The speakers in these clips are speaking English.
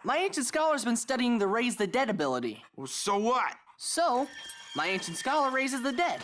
My ancient scholar's been studying the raise the dead ability. Well, so what? So, my ancient scholar raises the dead.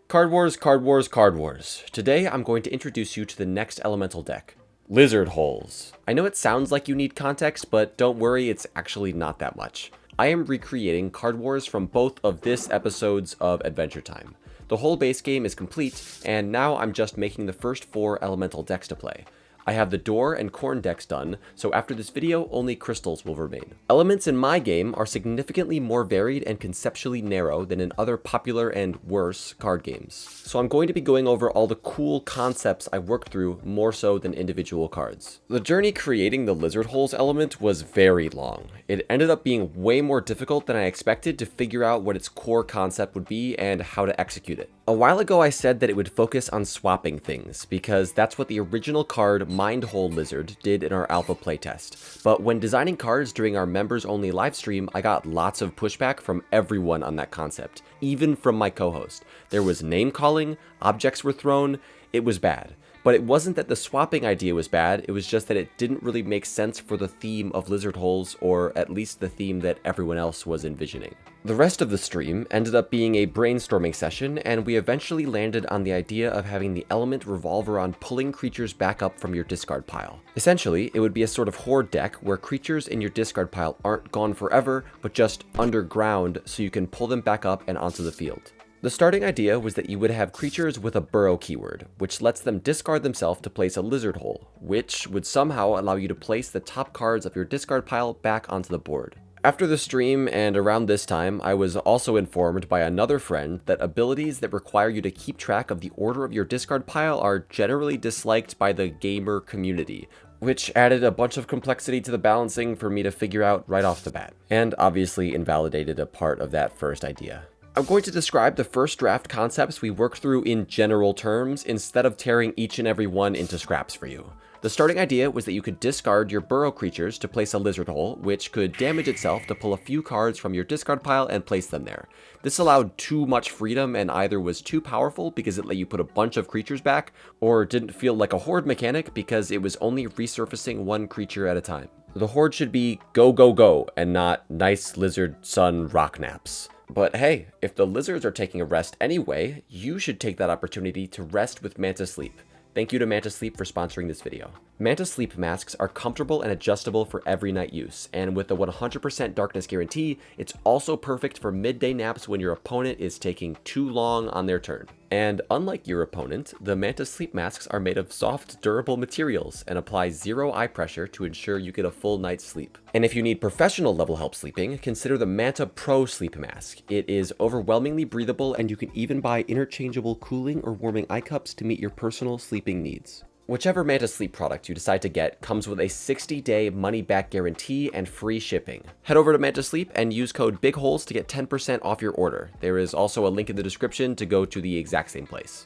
CardWars, CardWars, CardWars. Today I'm going to introduce you to the next elemental deck, Lizard Holes. I know it sounds like you need context, but don't worry, it's actually not that much. I am recreating CardWars from both of this episodes of Adventure Time. The whole base game is complete, and now I'm just making the first 4 elemental decks to play. I have the Door and Corn decks done, so after this video, only crystals will remain. Elements in my game are significantly more varied and conceptually narrow than in other popular and worse card games. So I'm going to be going over all the cool concepts I worked through more so than individual cards. The journey creating the Lizard Holes element was very long. It ended up being way more difficult than I expected to figure out what its core concept would be and how to execute it. A while ago I said that it would focus on swapping things, because that's what the original card Mindhole Lizard did in our alpha playtest. But when designing cards during our members only livestream, I got lots of pushback from everyone on that concept, even from my co-host. There was name calling, objects were thrown, it was bad. But it wasn't that the swapping idea was bad, it was just that it didn't really make sense for the theme of Lizard Holes, or at least the theme that everyone else was envisioning. The rest of the stream ended up being a brainstorming session, and we eventually landed on the idea of having the element revolve around pulling creatures back up from your discard pile. Essentially, it would be a sort of horde deck where creatures in your discard pile aren't gone forever, but just underground so you can pull them back up and onto the field. The starting idea was that you would have creatures with a burrow keyword, which lets them discard themselves to place a lizard hole, which would somehow allow you to place the top cards of your discard pile back onto the board. After the stream and around this time, I was also informed by another friend that abilities that require you to keep track of the order of your discard pile are generally disliked by the gamer community, which added a bunch of complexity to the balancing for me to figure out right off the bat, and obviously invalidated a part of that first idea. I'm going to describe the first draft concepts we worked through in general terms instead of tearing each and every one into scraps for you. The starting idea was that you could discard your burrow creatures to place a lizard hole, which could damage itself to pull a few cards from your discard pile and place them there. This allowed too much freedom and either was too powerful because it let you put a bunch of creatures back, or didn't feel like a horde mechanic because it was only resurfacing one creature at a time. The horde should be go go go and not nice lizard sun rock naps. But hey, if the lizards are taking a rest anyway, you should take that opportunity to rest with Manta Sleep. Thank you to Manta Sleep for sponsoring this video. Manta Sleep masks are comfortable and adjustable for every night use, and with the 100% darkness guarantee, it's also perfect for midday naps when your opponent is taking too long on their turn. And unlike your opponent, the Manta Sleep masks are made of soft, durable materials and apply 0 eye pressure to ensure you get a full night's sleep. And if you need professional level help sleeping, consider the Manta Pro Sleep Mask. It is overwhelmingly breathable, and you can even buy interchangeable cooling or warming eye cups to meet your personal sleeping needs. Whichever Manta Sleep product you decide to get comes with a 60-day money-back guarantee and free shipping. Head over to Manta Sleep and use code BigHoles to get 10% off your order. There is also a link in the description to go to the exact same place.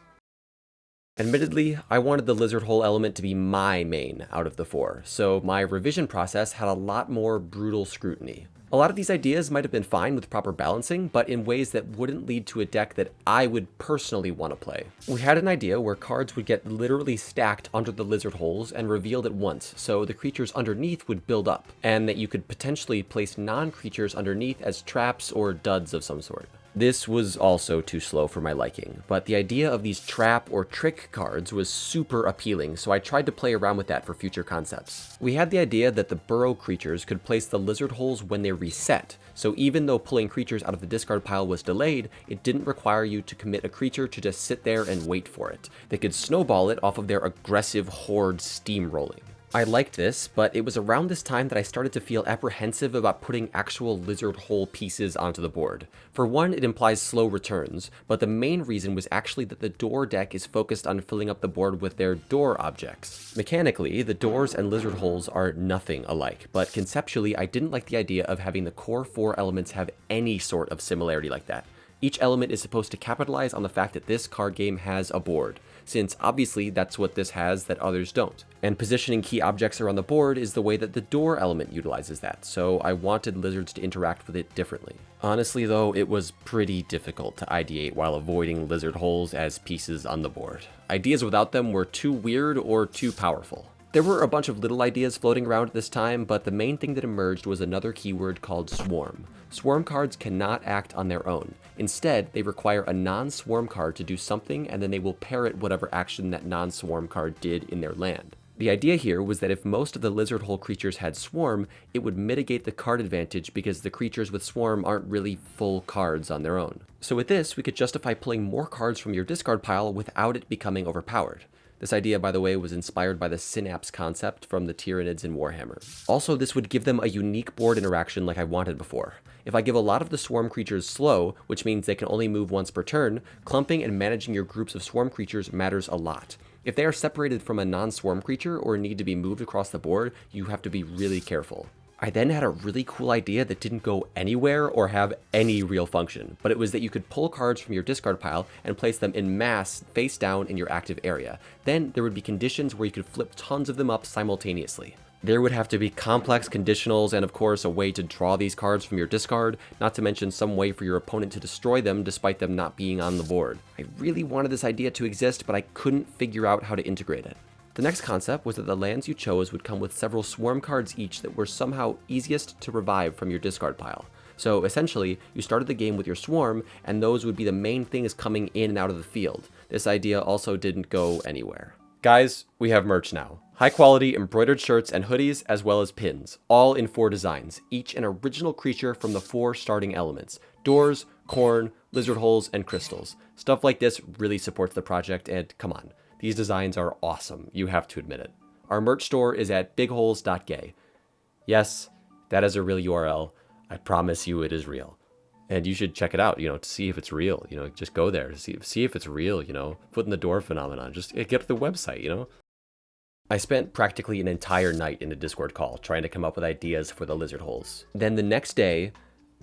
Admittedly, I wanted the lizard hole element to be my main out of the 4, so my revision process had a lot more brutal scrutiny. A lot of these ideas might have been fine with proper balancing, but in ways that wouldn't lead to a deck that I would personally want to play. We had an idea where cards would get literally stacked under the lizard holes and revealed at once, so the creatures underneath would build up, and that you could potentially place non-creatures underneath as traps or duds of some sort. This was also too slow for my liking, but the idea of these trap or trick cards was super appealing, so I tried to play around with that for future concepts. We had the idea that the burrow creatures could place the lizard holes when they reset, so even though pulling creatures out of the discard pile was delayed, it didn't require you to commit a creature to just sit there and wait for it. They could snowball it off of their aggressive horde steamrolling. I liked this, but it was around this time that I started to feel apprehensive about putting actual lizard hole pieces onto the board. For one, it implies slow returns, but the main reason was actually that the door deck is focused on filling up the board with their door objects. Mechanically, the doors and lizard holes are nothing alike, but conceptually I didn't like the idea of having the core 4 elements have any sort of similarity like that. Each element is supposed to capitalize on the fact that this card game has a board, since obviously that's what this has that others don't. And positioning key objects around the board is the way that the door element utilizes that, so I wanted lizards to interact with it differently. Honestly though, it was pretty difficult to ideate while avoiding lizard holes as pieces on the board. Ideas without them were too weird or too powerful. There were a bunch of little ideas floating around at this time, but the main thing that emerged was another keyword called swarm. Swarm cards cannot act on their own. Instead, they require a non-swarm card to do something, and then they will parrot whatever action that non-swarm card did in their land. The idea here was that if most of the lizard hole creatures had swarm, it would mitigate the card advantage because the creatures with swarm aren't really full cards on their own. So with this, we could justify pulling more cards from your discard pile without it becoming overpowered. This idea, by the way, was inspired by the synapse concept from the Tyranids in Warhammer. Also, this would give them a unique board interaction like I wanted before. If I give a lot of the swarm creatures slow, which means they can only move once per turn, clumping and managing your groups of swarm creatures matters a lot. If they are separated from a non-swarm creature or need to be moved across the board, you have to be really careful. I then had a really cool idea that didn't go anywhere or have any real function, but it was that you could pull cards from your discard pile and place them in mass face down in your active area. Then there would be conditions where you could flip tons of them up simultaneously. There would have to be complex conditionals and of course a way to draw these cards from your discard, not to mention some way for your opponent to destroy them despite them not being on the board. I really wanted this idea to exist, but I couldn't figure out how to integrate it. The next concept was that the lands you chose would come with several swarm cards each that were somehow easiest to revive from your discard pile. So essentially, you started the game with your swarm, and those would be the main things coming in and out of the field. This idea also didn't go anywhere. Guys, we have merch now. High quality embroidered shirts and hoodies, as well as pins, all in 4 designs, each an original creature from the 4 starting elements: doors, corn, lizard holes, and crystals. Stuff like this really supports the project, and come on, these designs are awesome, you have to admit it. Our merch store is at bigholes.gay. Yes, that is a real URL. I promise you it is real. And you should check it out, to see if it's real, just go there, see if it's real, foot in the door phenomenon, just get to the website, I spent practically an entire night in a Discord call trying to come up with ideas for the lizard holes. Then the next day,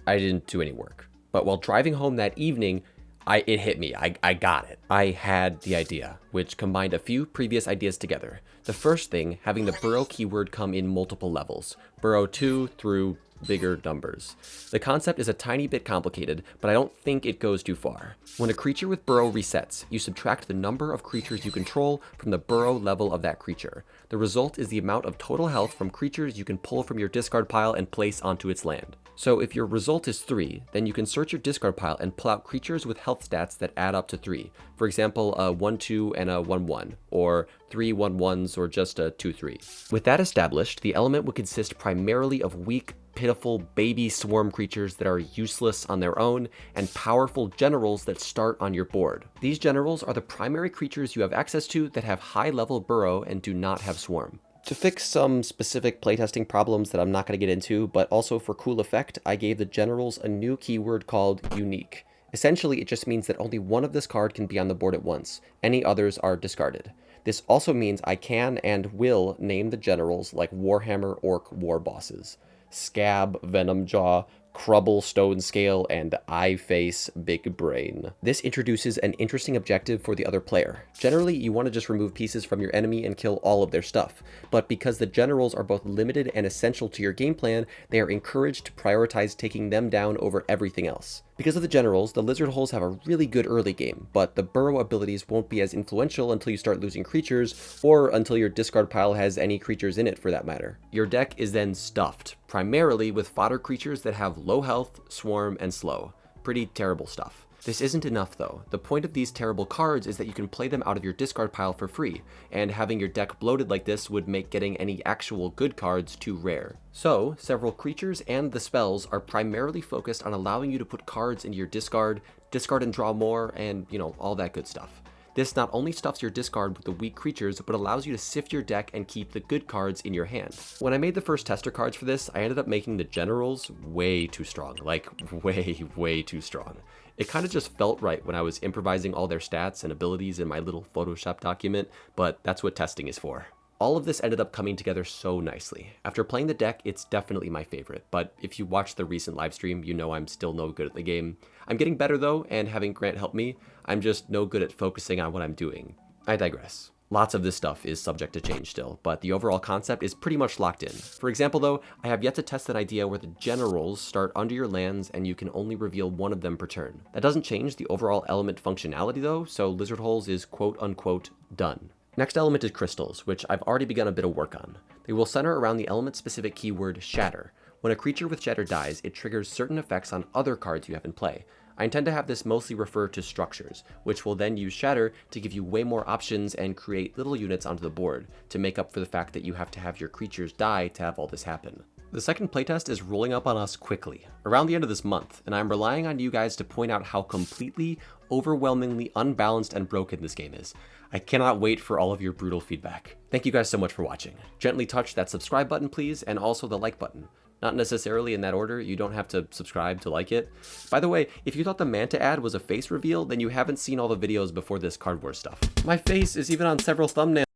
I didn't do any work. But while driving home that evening, it hit me. I got it. I had the idea, which combined a few previous ideas together. The first thing, having the burrow keyword come in multiple levels. Burrow 2 through bigger numbers. The concept is a tiny bit complicated, but I don't think it goes too far. When a creature with burrow resets, you subtract the number of creatures you control from the burrow level of that creature. The result is the amount of total health from creatures you can pull from your discard pile and place onto its land. So if your result is 3, then you can search your discard pile and pull out creatures with health stats that add up to 3. For example, a 1-2 and a 1-1, or 3 1-1s, or just a 2-3. With that established, the element would consist primarily of weak, pitiful baby swarm creatures that are useless on their own, and powerful generals that start on your board. These generals are the primary creatures you have access to that have high level burrow and do not have swarm. To fix some specific playtesting problems that I'm not going to get into, but also for cool effect, I gave the generals a new keyword called unique. Essentially, it just means that only one of this card can be on the board at once. Any others are discarded. This also means I can and will name the generals like Warhammer Orc war bosses: Scab, Venomjaw, Crubble, Stone Scale, and Eye Face, Big Brain. This introduces an interesting objective for the other player. Generally, you want to just remove pieces from your enemy and kill all of their stuff, but because the generals are both limited and essential to your game plan, they are encouraged to prioritize taking them down over everything else. Because of the generals, the lizard holes have a really good early game, but the burrow abilities won't be as influential until you start losing creatures, or until your discard pile has any creatures in it for that matter. Your deck is then stuffed, primarily with fodder creatures that have low health, swarm, and slow. Pretty terrible stuff. This isn't enough though. The point of these terrible cards is that you can play them out of your discard pile for free, and having your deck bloated like this would make getting any actual good cards too rare. So, several creatures and the spells are primarily focused on allowing you to put cards into your discard and draw more, and all that good stuff. This not only stuffs your discard with the weak creatures, but allows you to sift your deck and keep the good cards in your hand. When I made the first tester cards for this, I ended up making the generals way too strong, like way too strong. It kind of just felt right when I was improvising all their stats and abilities in my little Photoshop document, but that's what testing is for. All of this ended up coming together so nicely. After playing the deck, it's definitely my favorite, but if you watched the recent livestream, you know I'm still no good at the game. I'm getting better though, and having Grant help me, I'm just no good at focusing on what I'm doing. I digress. Lots of this stuff is subject to change still, but the overall concept is pretty much locked in. For example though, I have yet to test an idea where the generals start under your lands and you can only reveal one of them per turn. That doesn't change the overall element functionality though, so lizard holes is quote unquote done. Next element is crystals, which I've already begun a bit of work on. They will center around the element-specific keyword shatter. When a creature with shatter dies, it triggers certain effects on other cards you have in play. I intend to have this mostly refer to structures, which will then use shatter to give you way more options and create little units onto the board to make up for the fact that you have to have your creatures die to have all this happen. The second playtest is rolling up on us quickly, around the end of this month, and I'm relying on you guys to point out how completely, overwhelmingly unbalanced and broken this game is. I cannot wait for all of your brutal feedback. Thank you guys so much for watching. Gently touch that subscribe button, please, and also the like button. Not necessarily in that order, you don't have to subscribe to like it. By the way, if you thought the Manta ad was a face reveal, then you haven't seen all the videos before this Card Wars stuff. My face is even on several thumbnails.